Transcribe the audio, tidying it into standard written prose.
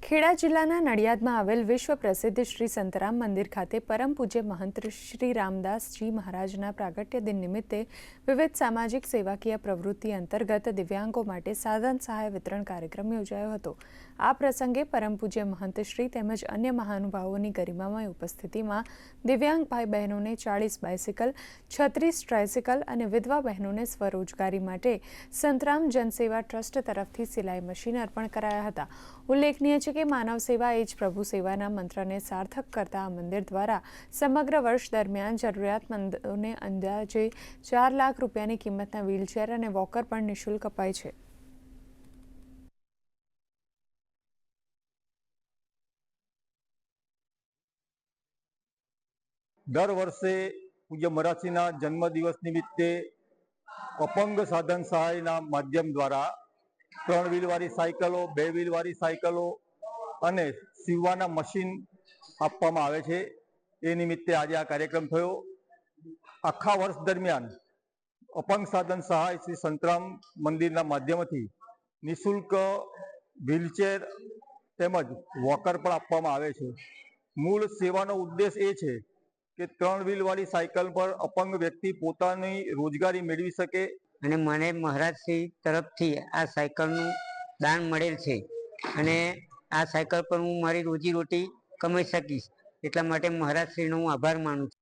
ખેડા જિલ્લાના નડિયાદમાં આવેલ વિશ્વ પ્રસિદ્ધ શ્રી સંતરામ મંદિર ખાતે પરમ પૂજ્ય મહંત શ્રી રામદાસજી મહારાજના પ્રાગટ્ય દિન નિમિત્તે વિવિધ સામાજિક સેવાકીય પ્રવૃત્તિ અંતર્ગત દિવ્યાંગો માટે સાધન સહાય વિતરણ કાર્યક્રમ યોજાયો હતો। આ પ્રસંગે પરમ પૂજ્ય મહંત શ્રી તેમજ અન્ય મહાનુભાવોની ગરિમામય ઉપસ્થિતિમાં દિવ્યાંગ ભાઈ બહેનોને 40 બાઇસિકલ, 36 ટ્રાયસિકલ અને વિધવા બહેનોને સ્વરોજગારી માટે સંતરામ જનસેવા ટ્રસ્ટ તરફથી સિલાઈ મશીન અર્પણ કરાયા હતા। ઉલ્લેખનીય છે કે માનવ સેવા એ જ પ્રભુ સેવાના મંત્રને સાર્થક કરતા આ મંદિર દ્વારા સમગ્ર વર્ષ દરમિયાન જરૂરિયાતમંદોને અંદાજે 4 લાખ રૂપિયાની કિંમતના વ્હીલચેર અને વોકર પણ નિઃશુલ્ક અપાય છે। દર વર્ષે પૂજ્ય મરાસીના જન્મદિવસ નિમિત્તે અપંગ સાધન સહાયના માધ્યમ દ્વારા 3 વ્હીલવાળી સાયકલો, 2 વ્હીલવાળી સાયકલો અને સીવવાના મશીન આપવામાં આવે છે। એ નિમિત્તે આજે આ કાર્યક્રમ થયો। આખા વર્ષ દરમિયાન અપંગ સાધન સહાય શ્રી સંતરામ મંદિરના માધ્યમથી નિઃશુલ્ક વ્હીલચેર તેમજ વોકર પણ આપવામાં આવે છે। મૂળ સેવાનો ઉદ્દેશ એ છે કે 3 વ્હીલવાળી સાયકલ પર અપંગ વ્યક્તિ પોતાની રોજગારી મેળવી શકે। અને મને મહારાજશ્રી તરફથી આ સાયકલનું દાન મળેલ છે અને આ સાયકલ પર હું મારી રોજીરોટી કમાઈ શકીશ, એટલા માટે મહારાજશ્રીનો હું આભાર માનું છું।